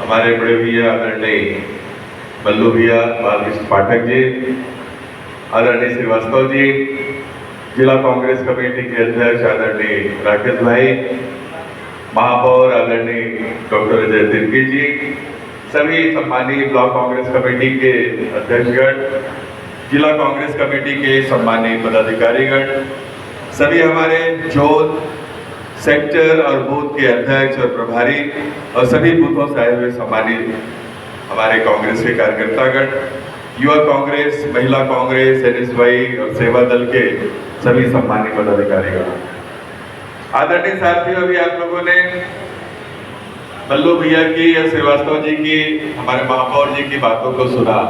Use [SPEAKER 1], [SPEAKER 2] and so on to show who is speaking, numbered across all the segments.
[SPEAKER 1] हमारे बड़े भैया आदरणीय बल्लू भैया बालकृष्ण पाठक जी, आदरणीय श्रीवास्तव जी, जिला कांग्रेस कमेटी के अध्यक्ष आदरणीय राकेश भाई, महापौर आदरणीय डॉक्टर अजय तिर्की जी, सभी सम्मानीय ब्लॉक कांग्रेस कमेटी के अध्यक्षगण, जिला कांग्रेस कमेटी के सम्मानीय पदाधिकारीगण, सभी हमारे जोन, सेक्टर और बूथ के अध्यक्ष और प्रभारी और सभी बूथों से आए हुए सम्मानित हमारे कांग्रेस के कार्यकर्तागण, युवा कांग्रेस, महिला कांग्रेस, एनएसवाई और सेवा दल के सभी सम्मानित पदाधिकारीगण, आदरणीय साथियों, अभी आप लोगों ने बल्लू भैया की या श्रीवास्तव जी की, हमारे महापौर जी की बातों को सुना।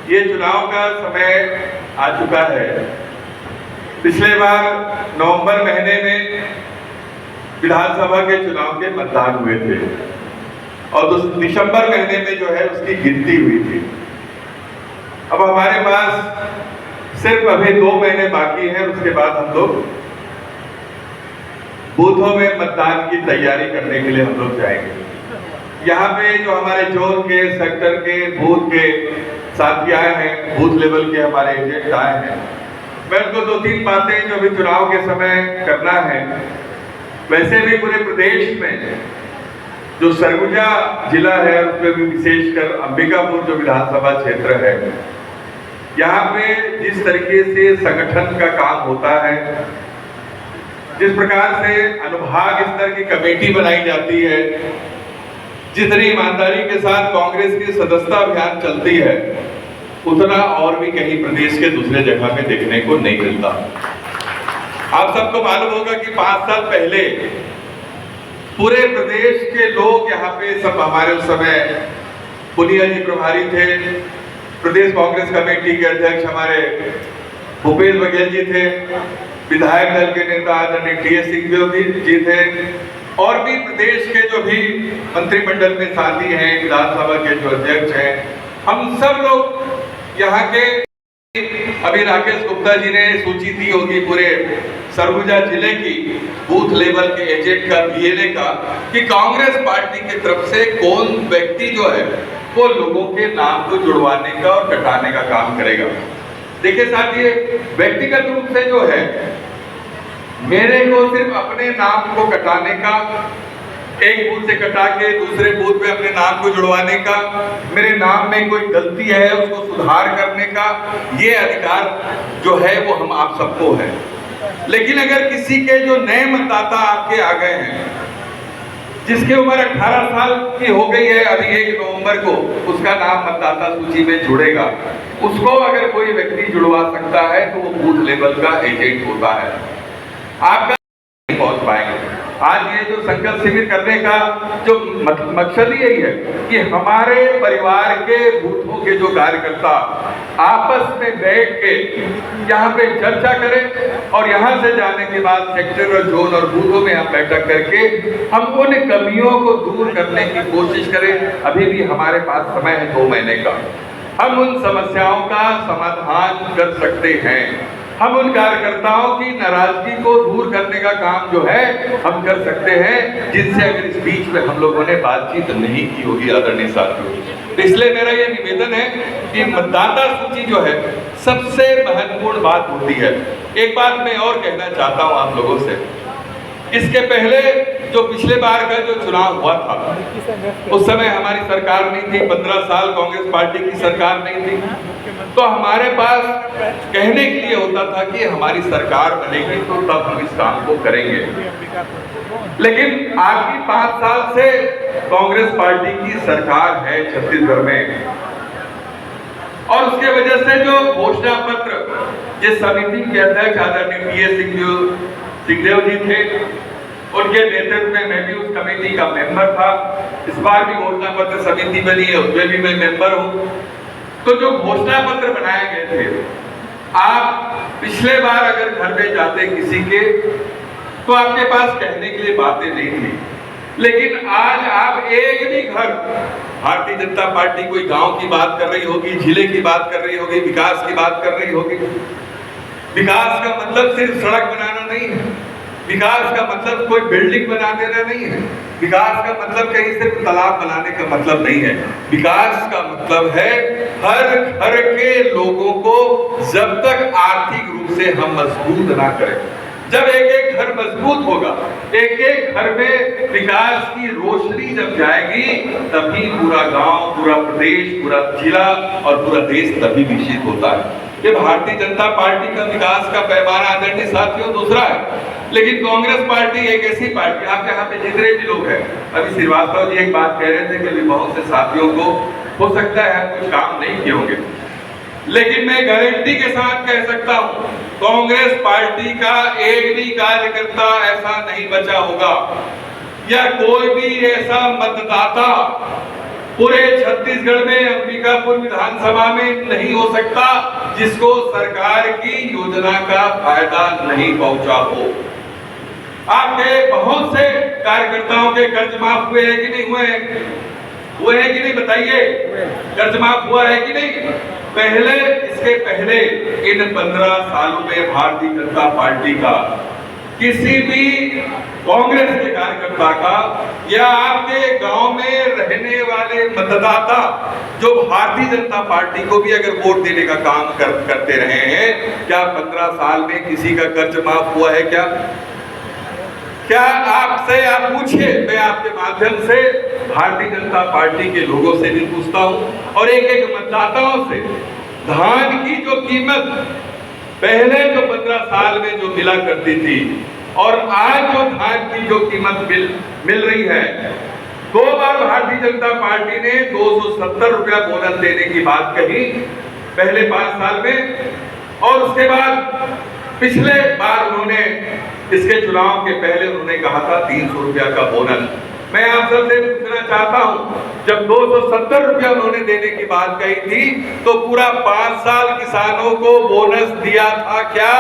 [SPEAKER 1] ये चुनाव का समय आ चुका है। पिछले बार नवंबर महीने में विधानसभा के चुनाव के मतदान हुए थे और दिसंबर महीने में जो है उसकी गिनती हुई थी। अब हमारे पास सिर्फ अभी 2 महीने बाकी है, उसके बाद हम लोग बूथों में मतदान की तैयारी करने के लिए हम लोग जाएंगे। यहाँ पे जो हमारे जोन के, सेक्टर के, बूथ के साथी आए हैं, बूथ लेवल के हमारे एजेंट आए हैं, मैं उनको 2-3 बातें जो अभी चुनाव के समय करना है। वैसे भी पूरे प्रदेश में जो सरगुजा जिला है उसमें भी विशेषकर अंबिकापुर जो विधानसभा क्षेत्र है, यहाँ पे जिस तरीके से संगठन का काम होता है, जिस प्रकार से अनुभाग स्तर की कमेटी बनाई जाती है, जितनी ईमानदारी के साथ कांग्रेस की सदस्यता अभियान चलती है, उतना और भी कहीं प्रदेश के दूसरे जगह में देखने को नहीं मिलता। आप सबको मालूम होगा कि 5 साल पहले पूरे प्रदेश के लोग यहाँ पे सब हमारे उस समय पुनिया जी प्रभारी थे, प्रदेश कांग्रेस कमेटी के अध्यक्ष हमारे भूपेश बघेल जी थे, विधायक दल के नेता आदरणीय टी.एस. सिंहदेव जी थे, और भी प्रदेश के जो भी मंत्रिमंडल में साथी हैं, विधानसभा के जो अध्यक्ष हैं, हम सब लोग यहाँ के, अभी राकेश गुप्ता जी ने सूची दी होगी पूरे सरगुजा जिले की बूथ लेवल के एजेंट का, बीएलए का, कि कांग्रेस पार्टी की तरफ से कौन व्यक्ति जो है वो लोगों के नाम को जुड़वाने का और कटाने का काम करेगा। देखिए साथियों, व्यक्तिगत रूप से जो है मेरे को सिर्फ अपने नाम को कटाने का, एक बूथ से कटा के दूसरे बूथ पे अपने नाम को जुड़वाने का, मेरे नाम में कोई गलती है उसको सुधार करने का, ये अधिकार जो है वो हम आप सबको है। लेकिन अगर किसी के जो नए मतदाता आपके आ गए हैं, जिसकी उम्र 18 साल की हो गई है, अभी 1 नवंबर को उसका नाम मतदाता सूची में जुड़ेगा, उसको अगर कोई व्यक्ति जुड़वा सकता है तो वो बूथ लेवल का एजेंट होता है। आपका नहीं पहुंच पाएंगे। आज ये जो संकल्प शिविर करने का जो मकसद यही है कि हमारे परिवार के बूथों के जो कार्यकर्ता आपस में बैठ के यहाँ पे चर्चा करें और यहाँ से जाने के बाद सेक्टर और जोन और बूथों में हम बैठक करके हम उन कमियों को दूर करने की कोशिश करें। अभी भी हमारे पास समय है 2 महीने का, हम उन समस्याओं का समाधान कर सकते हैं। हम उन कार्यकर्ताओं की नाराजगी को दूर करने का काम जो है हम कर सकते हैं, जिनसे अगर इस बीच में हम लोगों ने बातचीत नहीं की होगी आदरणीय साथियों। इसलिए मेरा ये निवेदन है कि मतदाता सूची जो है सबसे महत्वपूर्ण बात होती है। एक बात मैं और कहना चाहता हूँ आप लोगों से, इसके पहले जो पिछले बार का जो चुनाव हुआ था उस समय हमारी सरकार नहीं थी, 15 साल कांग्रेस पार्टी की सरकार नहीं थी, तो हमारे पास कहने के लिए होता था कि हमारी सरकार बनेगी तो तब हम इस काम को करेंगे। लेकिन आखिरी 5 साल से कांग्रेस पार्टी की सरकार है छत्तीसगढ़ में, और उसके वजह से जो घोषणा पत्र जिस समिति के अध्यक्ष आदरणीय टी.एस. सिंहदेव जी थे, उनके नेतृत्व में मैं भी उस कमेटी का मेंबर था। इस बार भी घोषणा पत्र समिति बनी है, उसमें भी मैं मेंबर हूँ। तो जो घोषणा पत्र बनाए गए थे, आप पिछले बार अगर घर में जाते किसी के तो आपके पास कहने के लिए बातें नहीं थी, लेकिन आज आप एक भी घर, भारतीय जनता पार्टी कोई गांव की बात कर रही होगी, जिले की बात कर रही होगी, विकास की बात कर रही होगी। विकास का मतलब सिर्फ सड़क बनाना नहीं है, विकास का मतलब कोई बिल्डिंग बना देना नहीं है। विकास का मतलब कहीं से तालाब बनाने का मतलब नहीं है। विकास का मतलब है हर घर के लोगों को जब तक आर्थिक रूप से हम मजबूत ना करें, जब एक एक घर मजबूत होगा, एक एक घर में विकास की रोशनी जब जाएगी, तभी पूरा गांव, पूरा प्रदेश, पूरा जिला और पूरा देश तभी विकसित होता है। ये भारतीय जनता पार्टी का विकास का पैमाना आदरणीय साथियों दूसरा है, लेकिन कांग्रेस पार्टी एक ऐसी पार्टी, आप यहाँ पे जितने भी लोग हैं, अभी श्रीवास्तव जी एक बात कह रहे थे कि अभी बहुत से साथियों को हो सकता है कुछ काम नहीं किए होंगे, लेकिन मैं गारंटी के साथ कह सकता हूं कांग्रेस पार्टी का एक भी कार्यकर्ता ऐसा नहीं बचा होगा या कोई भी ऐसा मतदाता पूरे छत्तीसगढ़ में अंबिकापुर विधानसभा में नहीं हो सकता जिसको सरकार की योजना का फायदा नहीं पहुंचा हो। आपके बहुत से कार्यकर्ताओं के कर्ज माफ हुए हैं कि नहीं हुए हैं? हुए हैं कि नहीं बताइए? कर्ज माफ हुआ है कि नहीं? पहले, इसके पहले इन 15 सालों में भारतीय जनता पार्टी का किसी भी कांग्रेस के कार्यकर्ता का या आपके गांव में रहने वाले मतदाता जो भारतीय जनता पार्टी को भी अगर वोट देने का काम करते रहे हैं, क्या 15 साल में किसी का कर्ज माफ हुआ है? क्या आपसे आप पूछिए, मैं आपके माध्यम से भारतीय जनता पार्टी के लोगों से भी पूछता हूं और एक एक मतदाताओं से, धान की जो कीमत पहले जो 15 साल में जो मिला करती थी और आज जो धान की जो कीमत मिल रही है, 2 बार भारतीय जनता पार्टी ने 270 रुपया बोनस देने की बात कही पहले 5 साल में, और उसके बाद पिछले बार उन्होंने इसके चुनाव के पहले उन्होंने कहा था 300 रुपया का बोनस। मैं आप सबसे पूछना चाहता हूं, जब 270 रुपया उन्होंने देने की बात कही थी तो पूरा 5 साल किसानों को बोनस दिया था क्या?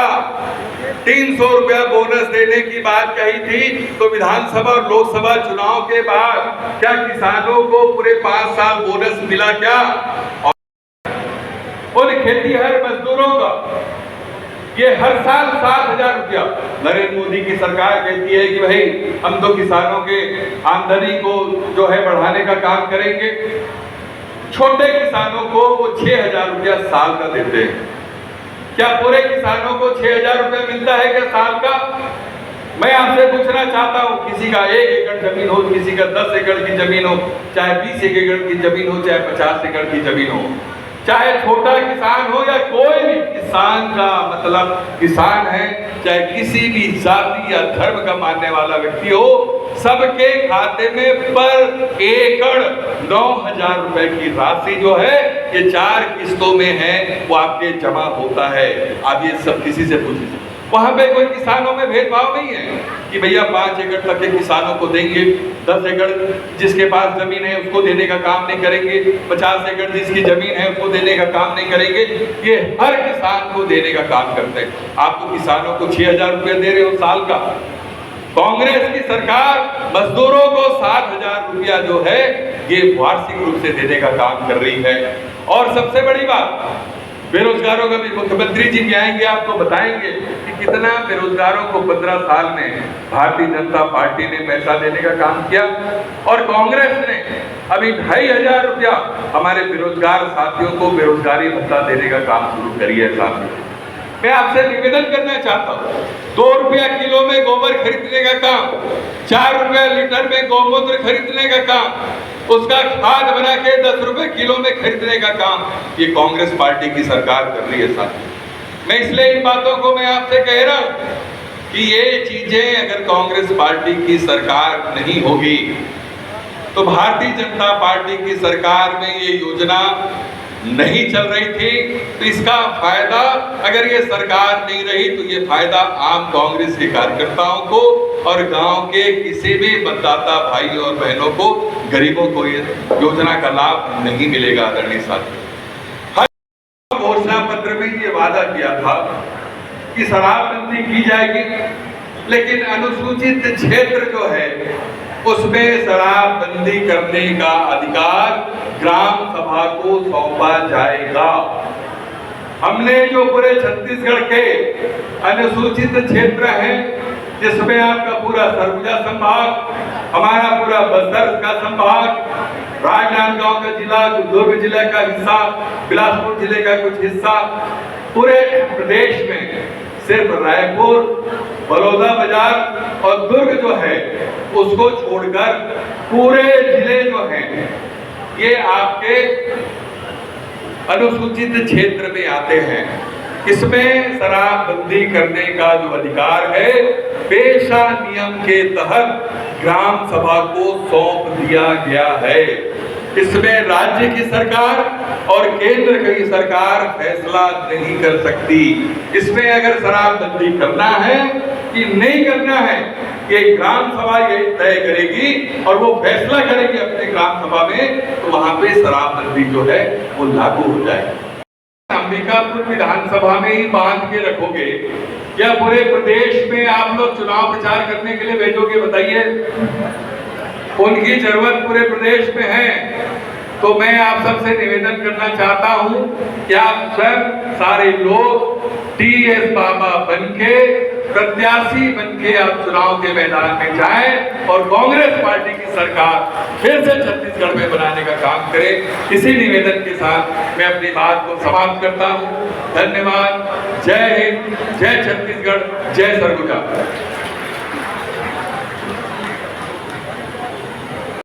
[SPEAKER 1] 300 रुपया बोनस देने की बात कही थी तो विधानसभा और लोकसभा चुनाव के बाद क्या किसानों को पूरे 5 साल बोनस मिला क्या? और खेतीहर मजदूरों का ये हर साल 7,000 रुपया नरेंद्र मोदी की सरकार कहती है कि भाई हम तो किसानों के आमदनी को जो है बढ़ाने का काम करेंगे। छोटे किसानों को वो 6,000 रुपया साल का देते हैं। क्या पूरे किसानों को 6,000 रुपया मिलता है क्या साल का? मैं आपसे पूछना चाहता हूं, किसी का 1 एकड़ जमीन हो, किसी का 10 एकड़ की जमीन हो, चाहे 20 एकड़ की जमीन हो, चाहे 50 एकड़ की जमीन हो, चाहे छोटा किसान हो या कोई भी किसान का मतलब किसान है, चाहे किसी भी जाति या धर्म का मानने वाला व्यक्ति हो, सबके खाते में पर एकड़ 9,000 रुपए की राशि जो है ये 4 किस्तों में है, वो आपके जमा होता है। आप ये सब किसी से पूछिए, वहां पे कोई किसानों में भेदभाव नहीं है कि भैया 5 एकड़ तक के किसानों को देंगे, 10 एकड़ जिसके पास जमीन है उसको देने का काम नहीं करेंगे, 50 एकड़ जिसकी जमीन है उसको देने का काम नहीं करेंगे। ये हर किसान को देने का काम करते हैं। आप तो किसानों को 6,000 रुपया दे रहे हो साल का। कांग्रेस की सरकार मजदूरों को 7,000 रुपया जो है ये वार्षिक रूप से देने का काम कर रही है। और सबसे बड़ी बात, बेरोजगारों का भी मुख्यमंत्री जी भी आएंगे, आपको बताएंगे कि कितना बेरोजगारों को 15 साल में भारतीय जनता पार्टी ने पैसा देने का काम किया। और कांग्रेस ने अभी 2,500 रुपया हमारे बेरोजगार साथियों को बेरोजगारी भत्ता देने का काम शुरू करी है। साथियों, मैं आपसे निवेदन करना चाहता हूँ, 2 रुपया किलो में गोबर खरीदने का काम, 4 रुपया लीटर में गौमूत्र खरीदने का काम, उसका खाद बना के 10 रुपए किलो में खरीदने का काम ये कांग्रेस पार्टी की सरकार कर रही है। साथियों, मैं इसलिए इन बातों को मैं आपसे कह रहा हूं कि ये चीजें अगर कांग्रेस पार्टी की सरकार नहीं होगी तो भारतीय जनता पार्टी की सरकार में ये योजना नहीं चल रही थी, तो इसका फायदा अगर ये सरकार नहीं रही तो ये फायदा आम कांग्रेस के कार्यकर्ताओं को और गांव के किसी भी मतदाता भाई और बहनों को, गरीबों को ये योजना का लाभ नहीं मिलेगा। आदरणीय साथियों, हर घोषणा पत्र में ये वादा किया था कि शराबबंदी की जाएगी, लेकिन अनुसूचित क्षेत्र जो है उसमें शराबबंदी करने का अधिकार ग्राम सभा को सौंपा जाएगा। हमने जो पूरे छत्तीसगढ़ के अनुसूचित क्षेत्र हैं जिसमें आपका पूरा सरगुजा संभाग, हमारा पूरा बस्तर का संभाग, राजनांदगांव का जिला, दुर्ग जिले का हिस्सा, बिलासपुर जिले का कुछ हिस्सा, पूरे प्रदेश में सिर्फ रायपुर, बलौदा बाजार और दुर्ग जो है उसको छोड़कर पूरे जिले जो हैं ये आपके अनुसूचित क्षेत्र में आते हैं। इसमें शराबबंदी करने का जो अधिकार है पेशा नियम के तहत ग्राम सभा को सौंप दिया गया है। इसमें राज्य की सरकार और केंद्र की सरकार फैसला नहीं कर सकती। इसमें अगर शराबबंदी करना है कि नहीं करना है ये ग्राम सभा ये तय करेगी और वो फैसला करेगी अपने ग्राम सभा में, तो वहां पे शराबबंदी जो है वो लागू हो जाएगी। अंबिकापुर विधानसभा में ही बांध के रखोगे या पूरे प्रदेश में आप लोग चुनाव प्रचार करने के लिए भेजोगे? बताइए। उनकी जरूरत पूरे प्रदेश में है। तो मैं आप सबसे निवेदन करना चाहता हूं कि आप स्वयं सारे लोग टीएस बाबा बनके, प्रत्याशी बनके आप चुनाव के मैदान में जाएं और कांग्रेस पार्टी की सरकार फिर से छत्तीसगढ़ में बनाने का काम करें। इसी निवेदन के साथ मैं अपनी बात को समाप्त करता हूं। धन्यवाद। जय हिंद, जय छत्तीसगढ़, जय सरगुजा।